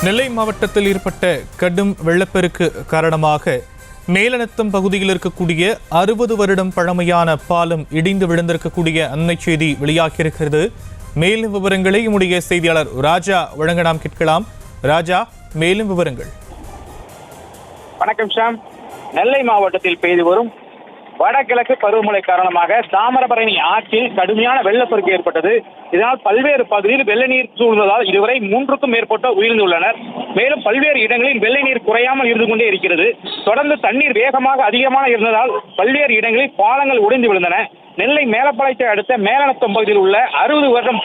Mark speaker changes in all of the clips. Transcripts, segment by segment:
Speaker 1: நெல்லை மாவட்டத்தில் ஏற்பட்ட கடும் வெள்ளப்பெருக்கு காரணமாக மேலநத்தம் பகுதியில் இருக்கக்கூடிய 60 வருடம் பழமையான பாலம் இடிந்து விழுந்திருக்கக்கூடிய அன்னை செய்தி வெளியாகியிருக்கிறது. மேலும் விவரங்களை நம்முடைய செய்தியாளர் ராஜா வழங்க நாம் கேட்கலாம். ராஜா, மேலும் விவரங்கள்.
Speaker 2: வணக்கம் ஷாம். நெல்லை மாவட்டத்தில் பெய்து வரும் வடகிழக்கு பருவமழை காரணமாக தாமிரபரணி ஆற்றில் கடுமையான வெள்ளப்பெருக்கு ஏற்பட்டது. இதனால் பல்வேறு பகுதியில் வெள்ள நீர் சூழ்ந்ததால் இதுவரை 3க்கும் மேற்பட்டோர் உயிரிழந்துள்ளனர். மேலும் பல்வேறு இடங்களில் வெள்ள நீர் குறையாமல் இருந்து கொண்டே இருக்கிறது. தொடர்ந்து தண்ணீர் வேகமாக அதிகமாக இருந்ததால் பல்வேறு இடங்களில் பாலங்கள் உடைந்து விழுந்தன. நெல்லை மேலப்பாளையத்தை அடுத்த மேலநத்தம் பகுதியில் உள்ள 60 வருடம்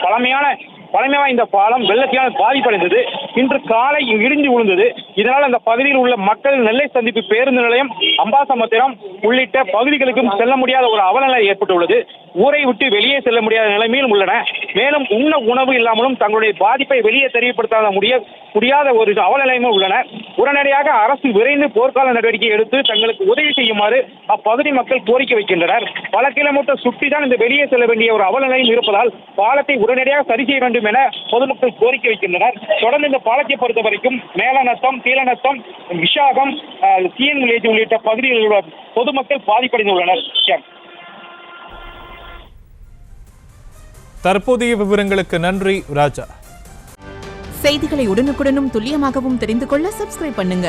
Speaker 2: பழமை வாய்ந்த பாலம் வெள்ளத்தினால் பாதிப்படைந்தது. இன்று காலை இடிந்து விழுந்தது. இதனால் அந்த பகுதியில் உள்ள மக்கள் நெல்லை சந்திப்பு பேருந்து நிலையம், அம்பாசமுத்திரம் உள்ளிட்ட பகுதிகளுக்கும் செல்ல முடியாத ஒரு அவலநிலை ஏற்பட்டுள்ளது. ஊரை விட்டு வெளியே செல்ல முடியாத நிலைமையிலும் உள்ளன. மேலும் உண்ண உணவு இல்லாமலும் தங்களுடைய பாதிப்பை வெளியே தெரியப்படுத்த முடியாத ஒரு அவலநிலையும் உள்ளன. உடனடியாக அரசு விரைந்து போர்க்கால நடவடிக்கை எடுத்து தங்களுக்கு உதவி செய்யுமாறு அப்பகுதி மக்கள் கோரிக்கை வைக்கின்றனர். பல கிலோமீட்டர் சுற்றிதான் இந்த வெளியே செல்ல வேண்டிய ஒரு அவலநிலையும் இருப்பதால் பாலத்தை உடனடியாக சரி செய்ய வேண்டும் என பொதுமக்கள் கோரிக்கை வைக்கின்றனர். தொடர்ந்து இந்த பாலத்தை பொறுத்த வரைக்கும் மேலநத்தம், கீழநத்தம், விஷாகம், சிஎன் வில்லேஜ் உள்ளிட்ட பகுதிகளில் உள்ள பொதுமக்கள் பாதிப்படைந்துள்ளனர்.
Speaker 1: தற்போதைய விவரங்களுக்கு நன்றி ராஜா.
Speaker 3: செய்திகளை உடனுக்குடனும் துல்லியமாகவும் தெரிந்து கொள்ள சப்ஸ்கிரைப் பண்ணுங்க.